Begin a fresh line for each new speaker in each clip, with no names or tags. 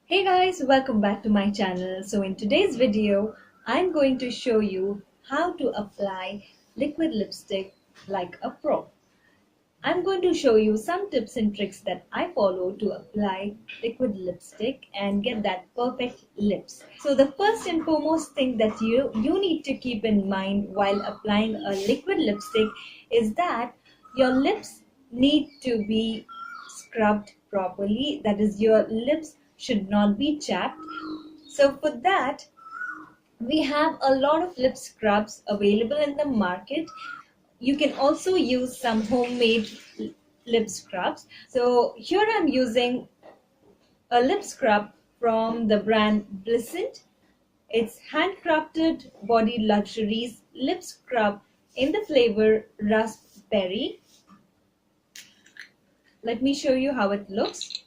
Hey guys, welcome back to my channel. So in today's video, I'm going to show you how to apply liquid lipstick like a pro. I'm going to show you some tips and tricks that I follow to apply liquid lipstick and get that perfect lips. So the first and foremost thing that you need to keep in mind while applying a liquid lipstick is that your lips need to be scrubbed properly. That is, your lips should not be chapped. So for that, we have a lot of lip scrubs available in the market. You can also use some homemade lip scrubs. So here I'm using a lip scrub from the brand Blissant. It's handcrafted body luxuries lip scrub in the flavor raspberry. Let me show you how it looks.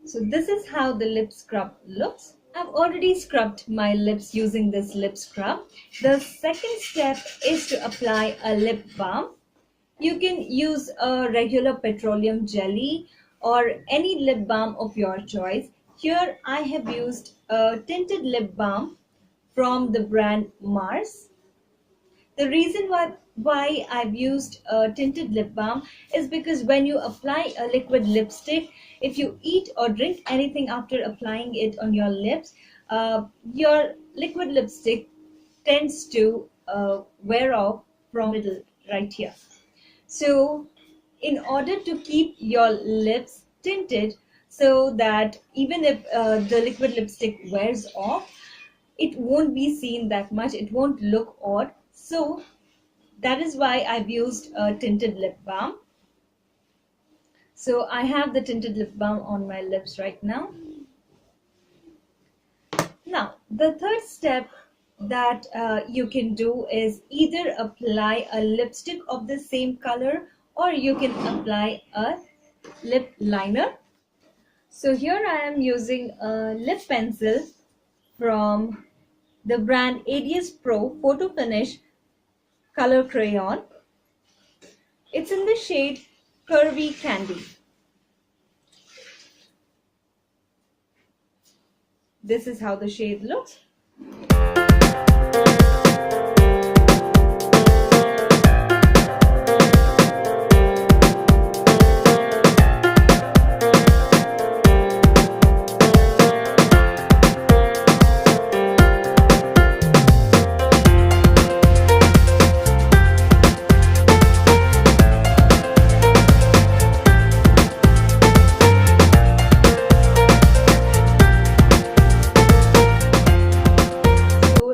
So this is how the lip scrub looks. I've already scrubbed my lips using this lip scrub. The second step is to apply a lip balm. You can use a regular petroleum jelly or any lip balm of your choice. Here I have used a tinted lip balm from the brand Mars. The reason why I've used a tinted lip balm is because when you apply a liquid lipstick, if you eat or drink anything after applying it on your lips, your liquid lipstick tends to wear off from middle right here. So in order to keep your lips tinted so that even if the liquid lipstick wears off, it won't be seen that much, it won't look odd. So that is why I've used a tinted lip balm. So I have the tinted lip balm on my lips right now. Now, the third step that you can do is either apply a lipstick of the same color or you can apply a lip liner. So here I am using a lip pencil from the brand ADS Pro Photo Finish Color Crayon. It's in the shade Curvy Candy. This is how the shade looks.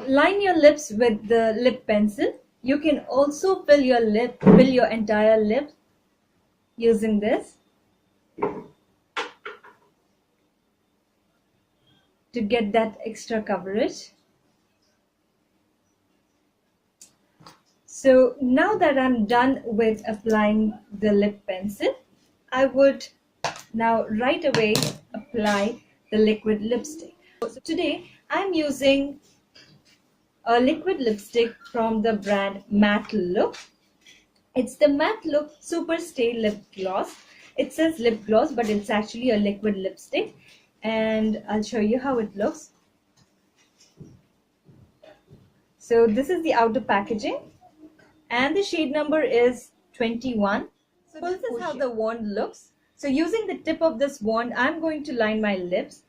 Line your lips with the lip pencil. You can also fill your entire lip using this to get that extra coverage. So now that I'm done with applying the lip pencil, I would now right away apply the liquid lipstick. So today I'm using a liquid lipstick from the brand Matte Look. It's the Matte Look Super Stay Lip Gloss. It says lip gloss, but it's actually a liquid lipstick. And I'll show you how it looks. So this is the outer packaging. And the shade number is 21. So this is how the wand looks. So using the tip of this wand, I'm going to line my lips.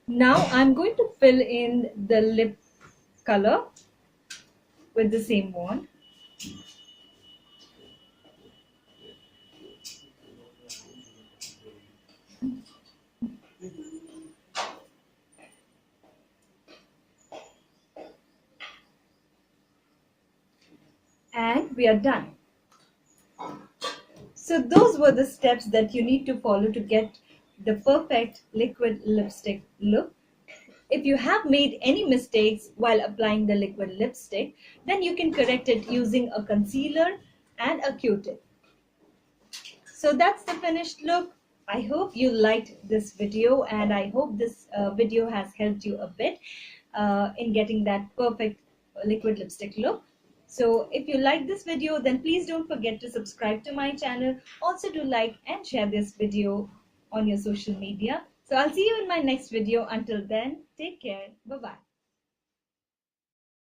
Now I'm going to fill in the lip color with the same wand. And we are done. So those were the steps that you need to follow to get the perfect liquid lipstick look. If you have made any mistakes while applying the liquid lipstick, then you can correct it using a concealer and a Q-tip. So that's the finished look. I hope you liked this video, and I hope this video has helped you a bit in getting that perfect liquid lipstick look. So if you like this video, then please don't forget to subscribe to my channel. Also do like and share this video on your social media. So I'll see you in my next video. Until then, take care. Bye bye.